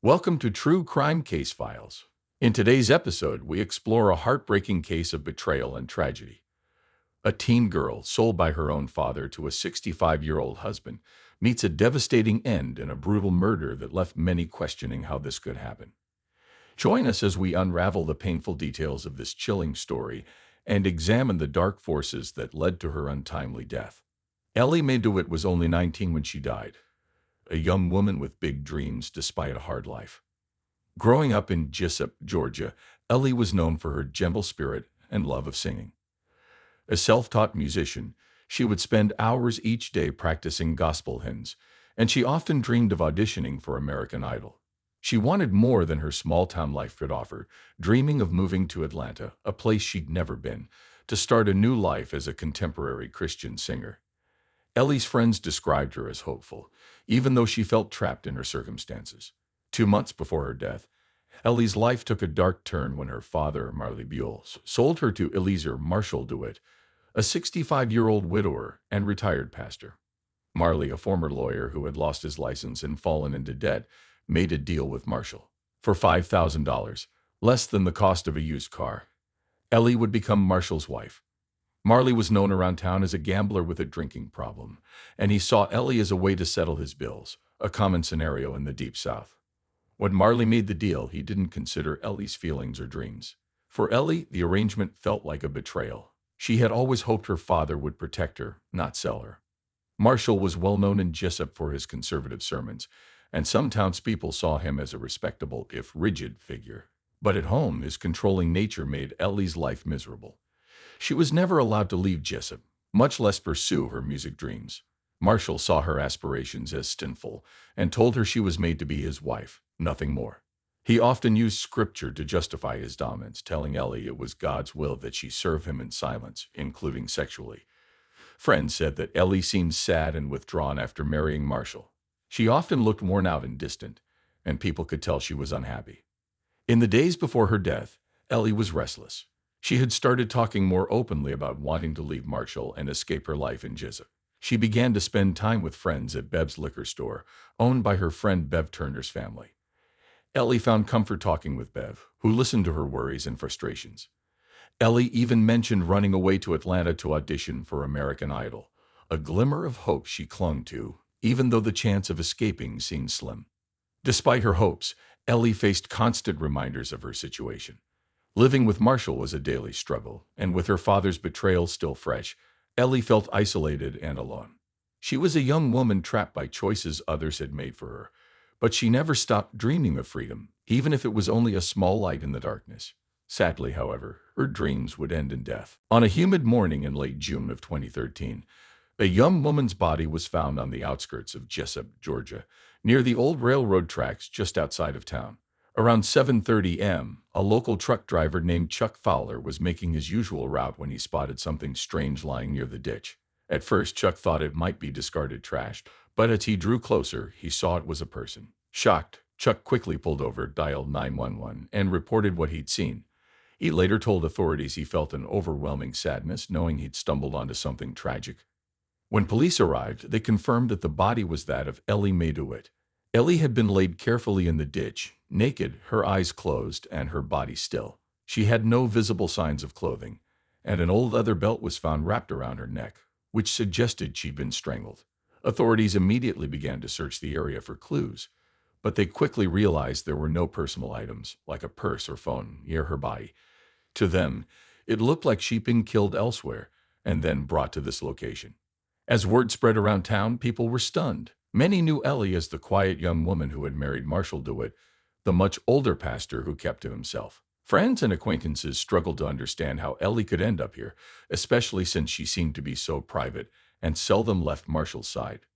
Welcome to True Crime Case Files. In today's episode, we explore a heartbreaking case of betrayal and tragedy. A teen girl, sold by her own father to a 65-year-old husband, meets a devastating end in a brutal murder that left many questioning how this could happen. Join us as we unravel the painful details of this chilling story and examine the dark forces that led to her untimely death. Ellie Mae DeWitt was only 19 when she died, a young woman with big dreams despite a hard life. Growing up in Jesup, Georgia, Ellie was known for her gentle spirit and love of singing. A self-taught musician, she would spend hours each day practicing gospel hymns, and she often dreamed of auditioning for American Idol. She wanted more than her small-town life could offer, dreaming of moving to Atlanta, a place she'd never been, to start a new life as a contemporary Christian singer. Ellie's friends described her as hopeful, even though she felt trapped in her circumstances. 2 months before her death, Ellie's life took a dark turn when her father, Marley Buell, sold her to Eliezer Marshall DeWitt, a 65-year-old widower and retired pastor. Marley, a former lawyer who had lost his license and fallen into debt, made a deal with Marshall. For $5,000, less than the cost of a used car, Ellie would become Marshall's wife. Marley was known around town as a gambler with a drinking problem, and he saw Ellie as a way to settle his bills, a common scenario in the Deep South. When Marley made the deal, he didn't consider Ellie's feelings or dreams. For Ellie, the arrangement felt like a betrayal. She had always hoped her father would protect her, not sell her. Marshall was well known in Jesup for his conservative sermons, and some townspeople saw him as a respectable, if rigid, figure. But at home, his controlling nature made Ellie's life miserable. She was never allowed to leave Jesup, much less pursue her music dreams. Marshall saw her aspirations as sinful and told her she was made to be his wife, nothing more. He often used scripture to justify his dominance, telling Ellie it was God's will that she serve him in silence, including sexually. Friends said that Ellie seemed sad and withdrawn after marrying Marshall. She often looked worn out and distant, and people could tell she was unhappy. In the days before her death, Ellie was restless. She had started talking more openly about wanting to leave Marshall and escape her life in Jesup. She began to spend time with friends at Bev's liquor store, owned by her friend Bev Turner's family. Ellie found comfort talking with Bev, who listened to her worries and frustrations. Ellie even mentioned running away to Atlanta to audition for American Idol, a glimmer of hope she clung to, even though the chance of escaping seemed slim. Despite her hopes, Ellie faced constant reminders of her situation. Living with Marshall was a daily struggle, and with her father's betrayal still fresh, Ellie felt isolated and alone. She was a young woman trapped by choices others had made for her, but she never stopped dreaming of freedom, even if it was only a small light in the darkness. Sadly, however, her dreams would end in death. On a humid morning in late June of 2013, a young woman's body was found on the outskirts of Jesup, Georgia, near the old railroad tracks just outside of town. Around 7:30 a.m., a local truck driver named Chuck Fowler was making his usual route when he spotted something strange lying near the ditch. At first, Chuck thought it might be discarded trash, but as he drew closer, he saw it was a person. Shocked, Chuck quickly pulled over, dialed 911, and reported what he'd seen. He later told authorities he felt an overwhelming sadness knowing he'd stumbled onto something tragic. When police arrived, they confirmed that the body was that of Ellie Mae DeWitt. Ellie had been laid carefully in the ditch, naked, her eyes closed, and her body still. She had no visible signs of clothing, and an old leather belt was found wrapped around her neck, which suggested she'd been strangled. Authorities immediately began to search the area for clues, but they quickly realized there were no personal items, like a purse or phone, near her body. To them, it looked like she'd been killed elsewhere and then brought to this location. As word spread around town, people were stunned. Many knew Ellie as the quiet young woman who had married Marshall DeWitt, the much older pastor who kept to himself. Friends and acquaintances struggled to understand how Ellie could end up here, especially since she seemed to be so private and seldom left Marshall's side.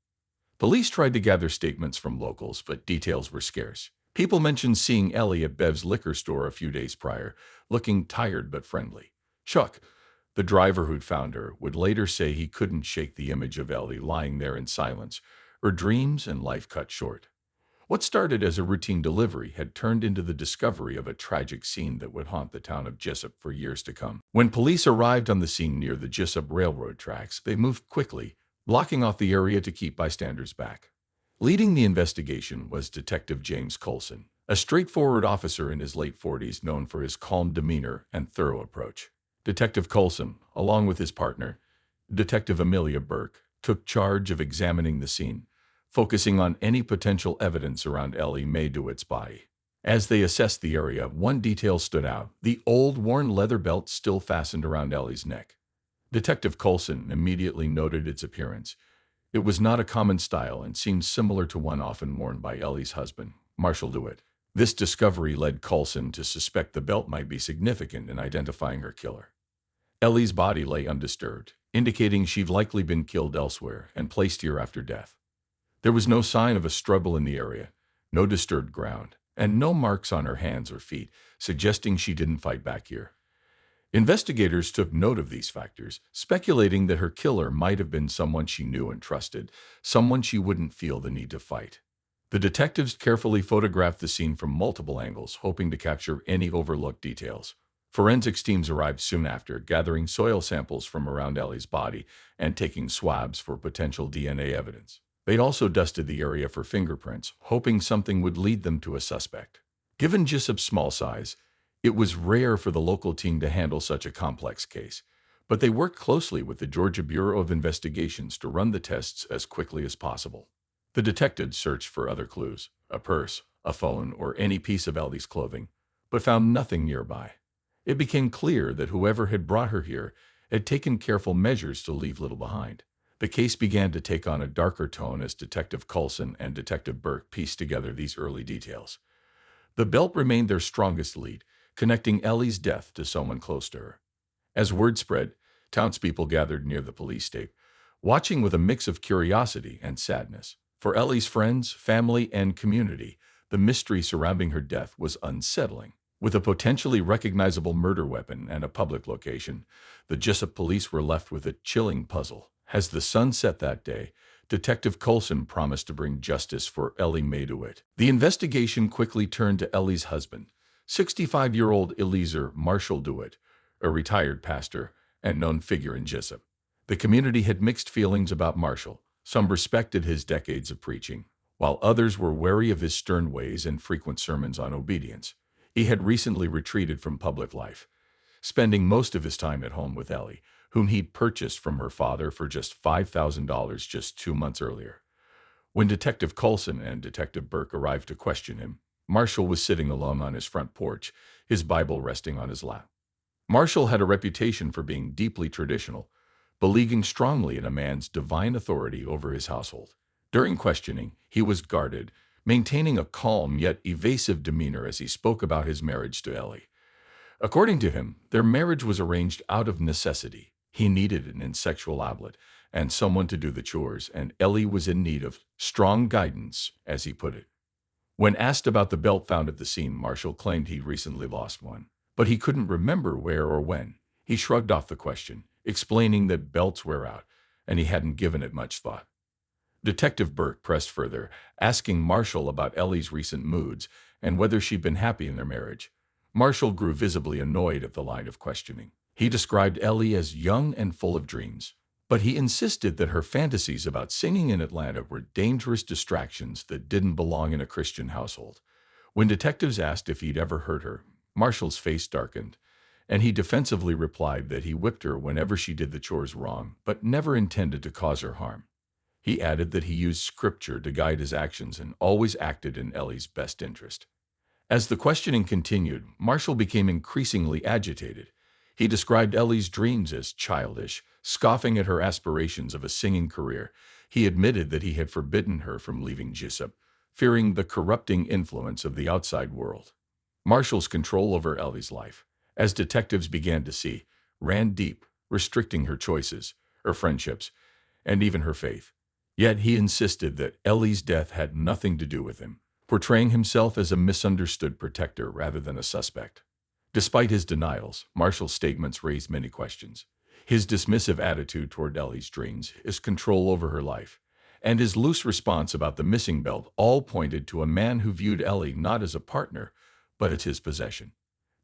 Police tried to gather statements from locals, but details were scarce. People mentioned seeing Ellie at Bev's liquor store a few days prior, looking tired but friendly. Chuck, the driver who'd found her, would later say he couldn't shake the image of Ellie lying there in silence, her dreams and life cut short. What started as a routine delivery had turned into the discovery of a tragic scene that would haunt the town of Jesup for years to come. When police arrived on the scene near the Jesup railroad tracks, they moved quickly, blocking off the area to keep bystanders back. Leading the investigation was Detective James Colson, a straightforward officer in his late 40s known for his calm demeanor and thorough approach. Detective Coulson, along with his partner, Detective Amelia Burke, took charge of examining the scene, focusing on any potential evidence around Ellie Mae DeWitt's body. As they assessed the area, one detail stood out: the old, worn leather belt still fastened around Ellie's neck. Detective Coulson immediately noted its appearance. It was not a common style and seemed similar to one often worn by Ellie's husband, Marshall DeWitt. This discovery led Coulson to suspect the belt might be significant in identifying her killer. Ellie's body lay undisturbed, indicating she'd likely been killed elsewhere and placed here after death. There was no sign of a struggle in the area, no disturbed ground, and no marks on her hands or feet, suggesting she didn't fight back here. Investigators took note of these factors, speculating that her killer might have been someone she knew and trusted, someone she wouldn't feel the need to fight. The detectives carefully photographed the scene from multiple angles, hoping to capture any overlooked details. Forensics teams arrived soon after, gathering soil samples from around Ellie's body and taking swabs for potential DNA evidence. They'd also dusted the area for fingerprints, hoping something would lead them to a suspect. Given Jessup's small size, it was rare for the local team to handle such a complex case, but they worked closely with the Georgia Bureau of Investigations to run the tests as quickly as possible. The detectives searched for other clues, a purse, a phone, or any piece of Ellie's clothing, but found nothing nearby. It became clear that whoever had brought her here had taken careful measures to leave little behind. The case began to take on a darker tone as Detective Coulson and Detective Burke pieced together these early details. The belt remained their strongest lead, connecting Ellie's death to someone close to her. As word spread, townspeople gathered near the police state, watching with a mix of curiosity and sadness. For Ellie's friends, family, and community, the mystery surrounding her death was unsettling. With a potentially recognizable murder weapon and a public location, the Jessup police were left with a chilling puzzle. As the sun set that day, Detective Coulson promised to bring justice for Ellie Mae DeWitt. The investigation quickly turned to Ellie's husband, 65-year-old Eliezer Marshall DeWitt, a retired pastor and known figure in Jessup. The community had mixed feelings about Marshall. Some respected his decades of preaching, while others were wary of his stern ways and frequent sermons on obedience. He had recently retreated from public life, spending most of his time at home with Ellie, whom he'd purchased from her father for just $5,000 just 2 months earlier. When Detective Coulson and Detective Burke arrived to question him, Marshall was sitting alone on his front porch, his Bible resting on his lap. Marshall had a reputation for being deeply traditional, believing strongly in a man's divine authority over his household. During questioning, he was guarded, maintaining a calm yet evasive demeanor as he spoke about his marriage to Ellie. According to him, their marriage was arranged out of necessity. He needed an insexual outlet and someone to do the chores, and Ellie was in need of strong guidance, as he put it. When asked about the belt found at the scene, Marshall claimed he'd recently lost one, but he couldn't remember where or when. He shrugged off the question, explaining that belts wear out, and he hadn't given it much thought. Detective Burke pressed further, asking Marshall about Ellie's recent moods and whether she'd been happy in their marriage. Marshall grew visibly annoyed at the line of questioning. He described Ellie as young and full of dreams, but he insisted that her fantasies about singing in Atlanta were dangerous distractions that didn't belong in a Christian household. When detectives asked if he'd ever hurt her, Marshall's face darkened, and he defensively replied that he whipped her whenever she did the chores wrong, but never intended to cause her harm. He added that he used scripture to guide his actions and always acted in Ellie's best interest. As the questioning continued, Marshall became increasingly agitated. He described Ellie's dreams as childish, scoffing at her aspirations of a singing career. He admitted that he had forbidden her from leaving Jessup, fearing the corrupting influence of the outside world. Marshall's control over Ellie's life, as detectives began to see, ran deep, restricting her choices, her friendships, and even her faith. Yet he insisted that Ellie's death had nothing to do with him, portraying himself as a misunderstood protector rather than a suspect. Despite his denials, Marshall's statements raised many questions. His dismissive attitude toward Ellie's dreams, his control over her life, and his loose response about the missing belt all pointed to a man who viewed Ellie not as a partner, but as his possession.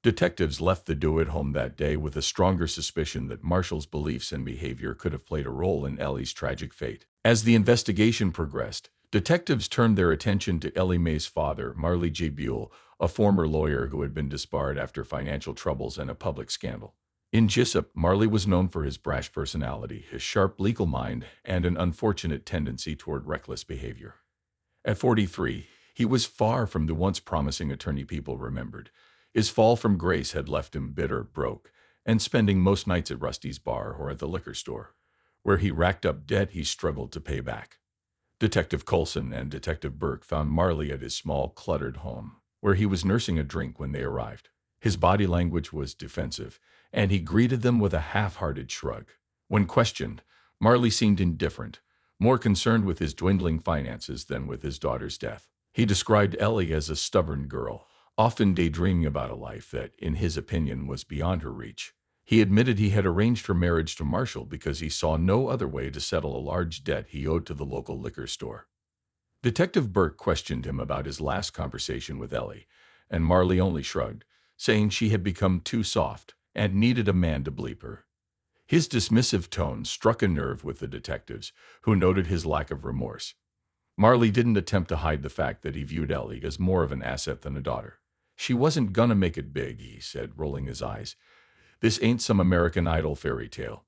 Detectives left the DeWitt home that day with a stronger suspicion that Marshall's beliefs and behavior could have played a role in Ellie's tragic fate. As the investigation progressed, Detectives turned their attention to Ellie Mae's father, Marley J. Buell, a former lawyer who had been disbarred after financial troubles and a public scandal. In Jessup, Marley was known for his brash personality, his sharp legal mind, and an unfortunate tendency toward reckless behavior. At 43, he was far from the once promising attorney people remembered. His fall from grace had left him bitter, broke, and spending most nights at Rusty's bar or at the liquor store, where he racked up debt he struggled to pay back. Detective Coulson and Detective Burke found Marley at his small, cluttered home, where he was nursing a drink when they arrived. His body language was defensive, and he greeted them with a half-hearted shrug. When questioned, Marley seemed indifferent, more concerned with his dwindling finances than with his daughter's death. He described Ellie as a stubborn girl, often daydreaming about a life that, in his opinion, was beyond her reach. He admitted he had arranged her marriage to Marshall because he saw no other way to settle a large debt he owed to the local liquor store. Detective Burke questioned him about his last conversation with Ellie, and Marley only shrugged, saying she had become too soft and needed a man to bleep her. His dismissive tone struck a nerve with the detectives, who noted his lack of remorse. Marley didn't attempt to hide the fact that he viewed Ellie as more of an asset than a daughter. "She wasn't gonna make it big," he said, rolling his eyes. "This ain't some American Idol fairy tale."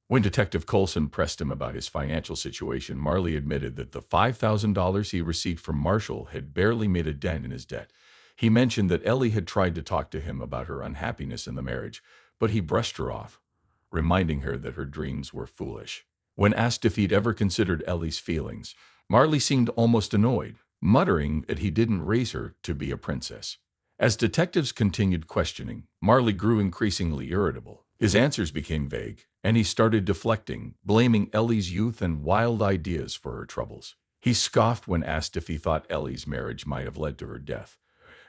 When Detective Coulson pressed him about his financial situation, Marley admitted that the $5,000 he received from Marshall had barely made a dent in his debt. He mentioned that Ellie had tried to talk to him about her unhappiness in the marriage, but he brushed her off, reminding her that her dreams were foolish. When asked if he'd ever considered Ellie's feelings, Marley seemed almost annoyed, muttering that he didn't raise her to be a princess. As detectives continued questioning, Marley grew increasingly irritable. His answers became vague, and he started deflecting, blaming Ellie's youth and wild ideas for her troubles. He scoffed when asked if he thought Ellie's marriage might have led to her death,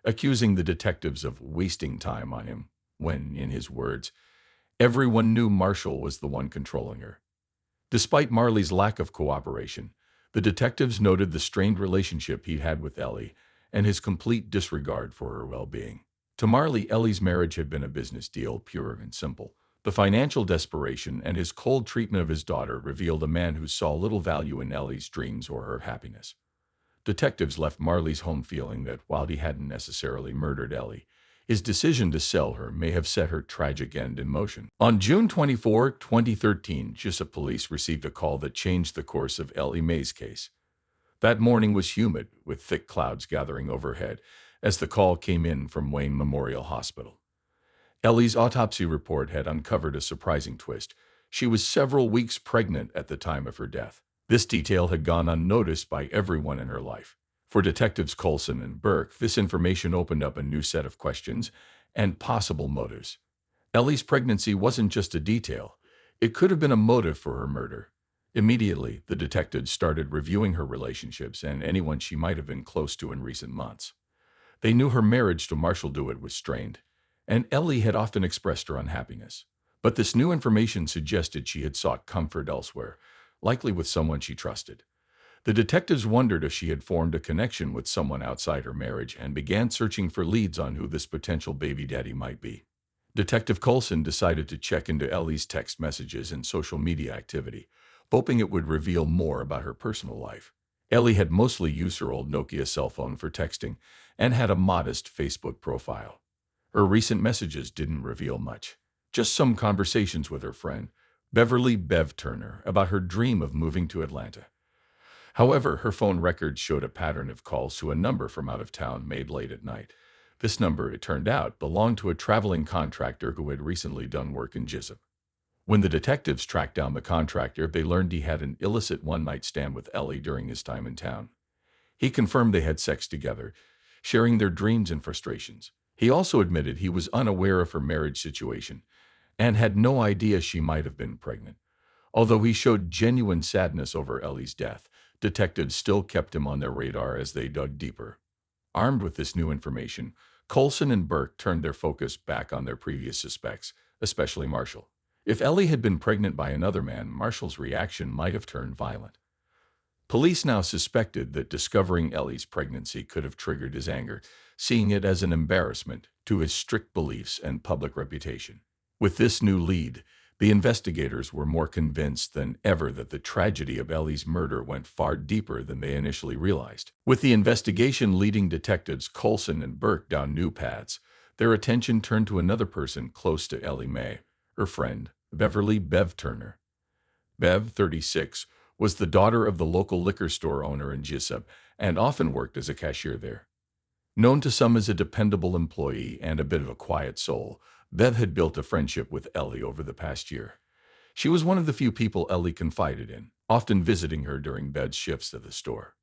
accusing the detectives of wasting time on him, when, in his words, everyone knew Marshall was the one controlling her. Despite Marley's lack of cooperation, the detectives noted the strained relationship he had with Ellie and his complete disregard for her well-being. To Marley, Ellie's marriage had been a business deal, pure and simple. The financial desperation and his cold treatment of his daughter revealed a man who saw little value in Ellie's dreams or her happiness. Detectives left Marley's home feeling that, while he hadn't necessarily murdered Ellie, his decision to sell her may have set her tragic end in motion. On June 24, 2013, Jessup police received a call that changed the course of Ellie Mae's case. That morning was humid, with thick clouds gathering overhead, as the call came in from Wayne Memorial Hospital. Ellie's autopsy report had uncovered a surprising twist. She was several weeks pregnant at the time of her death. This detail had gone unnoticed by everyone in her life. For Detectives Coulson and Burke, this information opened up a new set of questions and possible motives. Ellie's pregnancy wasn't just a detail. It could have been a motive for her murder. Immediately, the detectives started reviewing her relationships and anyone she might have been close to in recent months. They knew her marriage to Marshall DeWitt was strained, and Ellie had often expressed her unhappiness. But this new information suggested she had sought comfort elsewhere, likely with someone she trusted. The detectives wondered if she had formed a connection with someone outside her marriage and began searching for leads on who this potential baby daddy might be. Detective Coulson decided to check into Ellie's text messages and social media activity, hoping it would reveal more about her personal life. Ellie had mostly used her old Nokia cell phone for texting and had a modest Facebook profile. Her recent messages didn't reveal much, just some conversations with her friend, Beverly "Bev" Turner, about her dream of moving to Atlanta. However, her phone records showed a pattern of calls to a number from out of town made late at night. This number, it turned out, belonged to a traveling contractor who had recently done work in Jessup. When the detectives tracked down the contractor, they learned he had an illicit one-night stand with Ellie during his time in town. He confirmed they had sex together, sharing their dreams and frustrations. He also admitted he was unaware of her marriage situation and had no idea she might have been pregnant. Although he showed genuine sadness over Ellie's death, detectives still kept him on their radar as they dug deeper. Armed with this new information, Coulson and Burke turned their focus back on their previous suspects, especially Marshall. If Ellie had been pregnant by another man, Marshall's reaction might have turned violent. Police now suspected that discovering Ellie's pregnancy could have triggered his anger, seeing it as an embarrassment to his strict beliefs and public reputation. With this new lead, The investigators were more convinced than ever that the tragedy of Ellie's murder went far deeper than they initially realized. With the investigation leading detectives Coulson and Burke down new paths, their attention turned to another person close to Ellie Mae, her friend, Beverly "Bev" Turner. Bev, 36, was the daughter of the local liquor store owner in Jessup and often worked as a cashier there. Known to some as a dependable employee and a bit of a quiet soul, Bev had built a friendship with Ellie over the past year. She was one of the few people Ellie confided in, often visiting her during Bev's shifts at the store.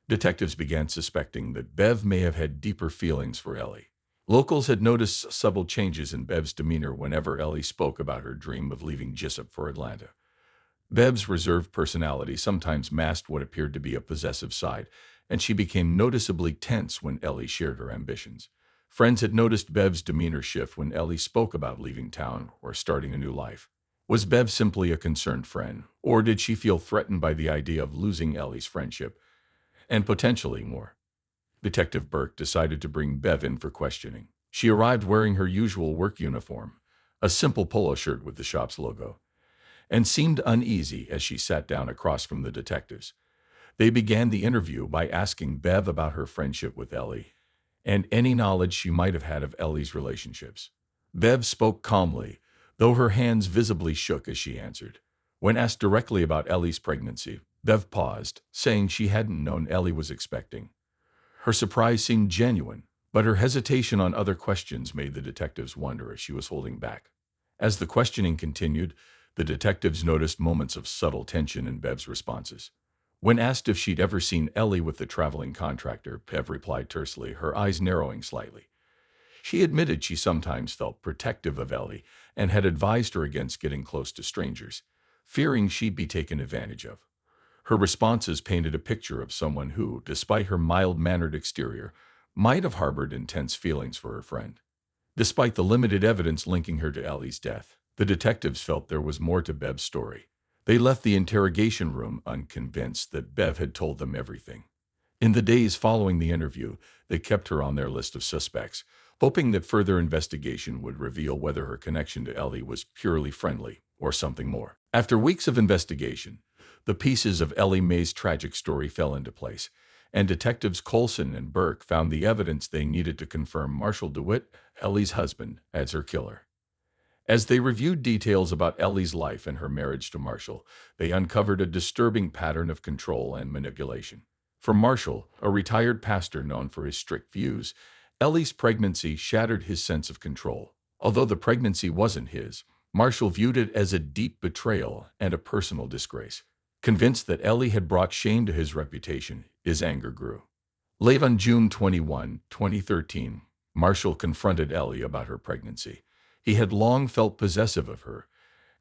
Detectives began suspecting that Bev may have had deeper feelings for Ellie. Locals had noticed subtle changes in Bev's demeanor whenever Ellie spoke about her dream of leaving Jessup for Atlanta. Bev's reserved personality sometimes masked what appeared to be a possessive side, and she became noticeably tense when Ellie shared her ambitions. Friends had noticed Bev's demeanor shift when Ellie spoke about leaving town or starting a new life. Was Bev simply a concerned friend, or did she feel threatened by the idea of losing Ellie's friendship, and potentially more? Detective Burke decided to bring Bev in for questioning. She arrived wearing her usual work uniform, a simple polo shirt with the shop's logo, and seemed uneasy as she sat down across from the detectives. They began the interview by asking Bev about her friendship with Ellie and any knowledge she might have had of Ellie's relationships. Bev spoke calmly, though her hands visibly shook as she answered. When asked directly about Ellie's pregnancy, Bev paused, saying she hadn't known Ellie was expecting. Her surprise seemed genuine, but her hesitation on other questions made the detectives wonder if she was holding back. As the questioning continued, the detectives noticed moments of subtle tension in Bev's responses. When asked if she'd ever seen Ellie with the traveling contractor, Bev replied tersely, her eyes narrowing slightly. She admitted she sometimes felt protective of Ellie and had advised her against getting close to strangers, fearing she'd be taken advantage of. Her responses painted a picture of someone who, despite her mild-mannered exterior, might have harbored intense feelings for her friend. Despite the limited evidence linking her to Ellie's death, the detectives felt there was more to Bev's story. They left the interrogation room unconvinced that Bev had told them everything. In the days following the interview, they kept her on their list of suspects, hoping that further investigation would reveal whether her connection to Ellie was purely friendly or something more. After weeks of investigation, the pieces of Ellie Mae's tragic story fell into place, and detectives Coulson and Burke found the evidence they needed to confirm Marshall DeWitt, Ellie's husband, as her killer. As they reviewed details about Ellie's life and her marriage to Marshall, they uncovered a disturbing pattern of control and manipulation. For Marshall, a retired pastor known for his strict views, Ellie's pregnancy shattered his sense of control. Although the pregnancy wasn't his, Marshall viewed it as a deep betrayal and a personal disgrace. Convinced that Ellie had brought shame to his reputation, his anger grew. Late on June 21, 2013, Marshall confronted Ellie about her pregnancy. He had long felt possessive of her,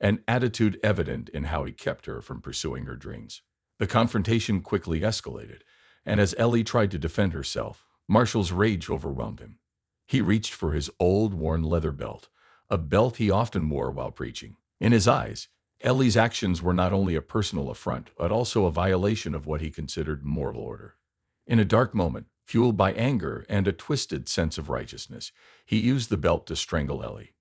an attitude evident in how he kept her from pursuing her dreams. The confrontation quickly escalated, and as Ellie tried to defend herself, Marshall's rage overwhelmed him. He reached for his old, worn leather belt, a belt he often wore while preaching. In his eyes, Ellie's actions were not only a personal affront, but also a violation of what he considered moral order. In a dark moment, fueled by anger and a twisted sense of righteousness, he used the belt to strangle Ellie.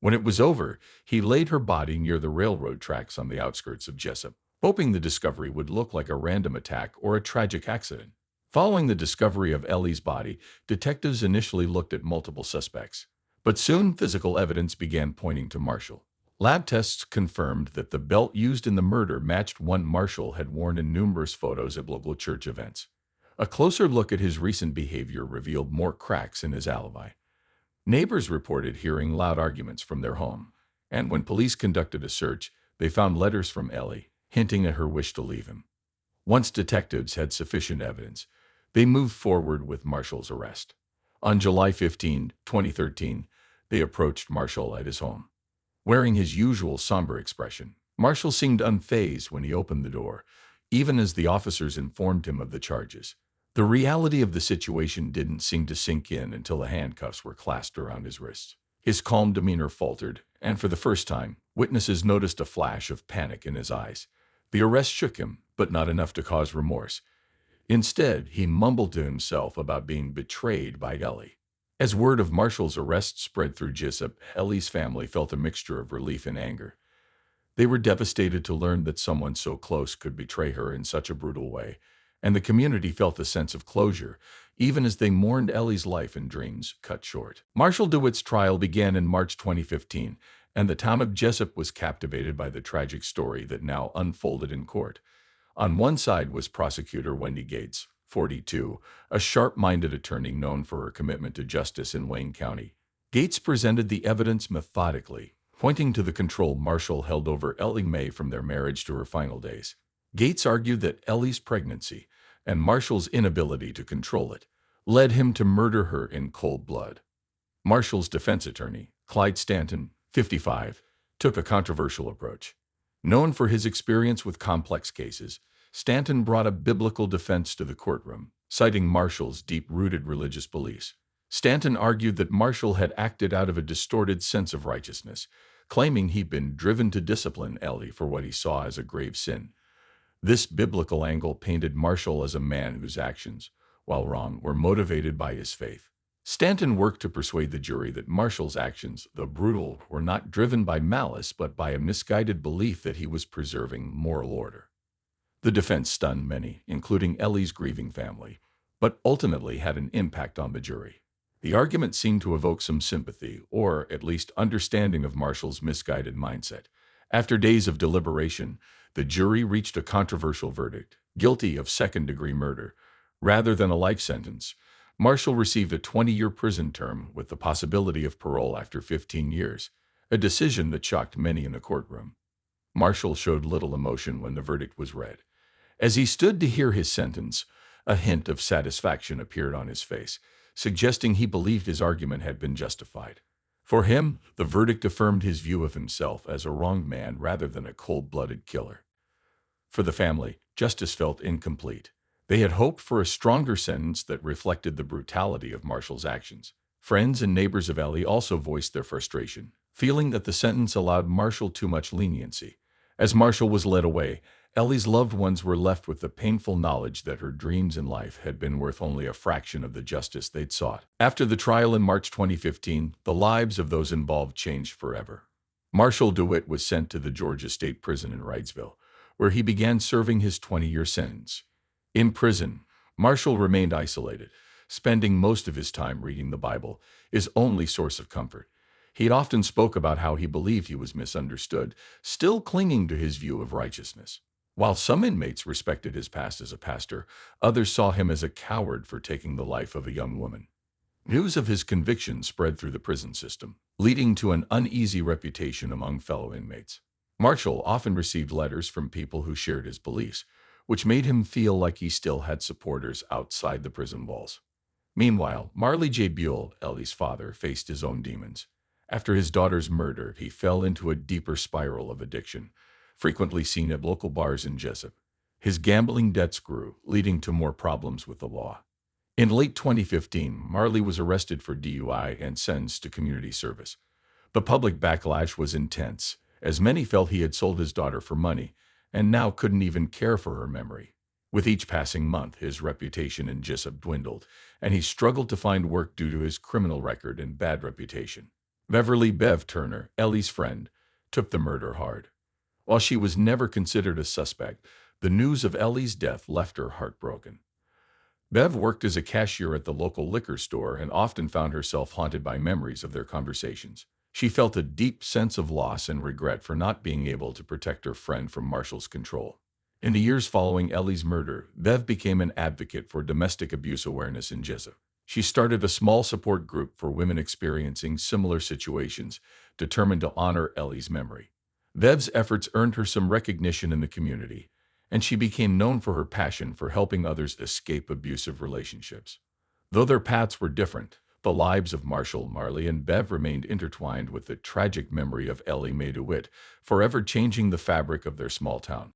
When it was over, he laid her body near the railroad tracks on the outskirts of Jessup, hoping the discovery would look like a random attack or a tragic accident. Following the discovery of Ellie's body, detectives initially looked at multiple suspects, but soon physical evidence began pointing to Marshall. Lab tests confirmed that the belt used in the murder matched one Marshall had worn in numerous photos at local church events. A closer look at his recent behavior revealed more cracks in his alibi. Neighbors reported hearing loud arguments from their home, and when police conducted a search, they found letters from Ellie, hinting at her wish to leave him. Once detectives had sufficient evidence, they moved forward with Marshall's arrest. On July 15, 2013, they approached Marshall at his home. Wearing his usual somber expression, Marshall seemed unfazed when he opened the door, even as the officers informed him of the charges. The reality of the situation didn't seem to sink in until the handcuffs were clasped around his wrists. His calm demeanor faltered, and for the first time, witnesses noticed a flash of panic in his eyes. The arrest shook him, but not enough to cause remorse. Instead, he mumbled to himself about being betrayed by Ellie. As word of Marshall's arrest spread through Jessup, Ellie's family felt a mixture of relief and anger. They were devastated to learn that someone so close could betray her in such a brutal way, and the community felt a sense of closure, even as they mourned Ellie's life and dreams cut short. Marshall DeWitt's trial began in March 2015, and the town of Jessup was captivated by the tragic story that now unfolded in court. On one side was prosecutor Wendy Gates, 42, a sharp-minded attorney known for her commitment to justice in Wayne County. Gates presented the evidence methodically, pointing to the control Marshall held over Ellie Mae from their marriage to her final days. Gates argued that Ellie's pregnancy and Marshall's inability to control it led him to murder her in cold blood. Marshall's defense attorney, Clyde Stanton, 55, took a controversial approach. Known for his experience with complex cases, Stanton brought a biblical defense to the courtroom, citing Marshall's deep-rooted religious beliefs. Stanton argued that Marshall had acted out of a distorted sense of righteousness, claiming he'd been driven to discipline Ellie for what he saw as a grave sin. This biblical angle painted Marshall as a man whose actions, while wrong, were motivated by his faith. Stanton worked to persuade the jury that Marshall's actions, though brutal, were not driven by malice but by a misguided belief that he was preserving moral order. The defense stunned many, including Ellie's grieving family, but ultimately had an impact on the jury. The argument seemed to evoke some sympathy, or at least understanding of Marshall's misguided mindset. After days of deliberation, the jury reached a controversial verdict, guilty of second-degree murder. Rather than a life sentence, Marshall received a 20-year prison term with the possibility of parole after 15 years, a decision that shocked many in the courtroom. Marshall showed little emotion when the verdict was read. As he stood to hear his sentence, a hint of satisfaction appeared on his face, suggesting he believed his argument had been justified. For him, the verdict affirmed his view of himself as a wronged man rather than a cold-blooded killer. For the family, justice felt incomplete. They had hoped for a stronger sentence that reflected the brutality of Marshall's actions. Friends and neighbors of Ellie also voiced their frustration, feeling that the sentence allowed Marshall too much leniency. As Marshall was led away, Ellie's loved ones were left with the painful knowledge that her dreams in life had been worth only a fraction of the justice they'd sought. After the trial in March 2015, the lives of those involved changed forever. Marshall DeWitt was sent to the Georgia State Prison in Wrightsville, where he began serving his 20-year sentence. In prison, Marshall remained isolated, spending most of his time reading the Bible, his only source of comfort. He often spoke about how he believed he was misunderstood, still clinging to his view of righteousness. While some inmates respected his past as a pastor, others saw him as a coward for taking the life of a young woman. News of his conviction spread through the prison system, leading to an uneasy reputation among fellow inmates. Marshall often received letters from people who shared his beliefs, which made him feel like he still had supporters outside the prison walls. Meanwhile, Marley J. Buell, Ellie's father, faced his own demons. After his daughter's murder, he fell into a deeper spiral of addiction, frequently seen at local bars in Jessup. His gambling debts grew, leading to more problems with the law. In late 2015, Marley was arrested for DUI and sentenced to community service. The public backlash was intense, as many felt he had sold his daughter for money and now couldn't even care for her memory. With each passing month, his reputation in Jessup dwindled, and he struggled to find work due to his criminal record and bad reputation. Beverly Bev Turner, Ellie's friend, took the murder hard. While she was never considered a suspect, the news of Ellie's death left her heartbroken. Bev worked as a cashier at the local liquor store and often found herself haunted by memories of their conversations. She felt a deep sense of loss and regret for not being able to protect her friend from Marshall's control. In the years following Ellie's murder, Bev became an advocate for domestic abuse awareness in Jessup. She started a small support group for women experiencing similar situations, determined to honor Ellie's memory. Bev's efforts earned her some recognition in the community, and she became known for her passion for helping others escape abusive relationships. Though their paths were different, the lives of Marshall, Marley, and Bev remained intertwined with the tragic memory of Ellie Mae DeWitt, forever changing the fabric of their small town.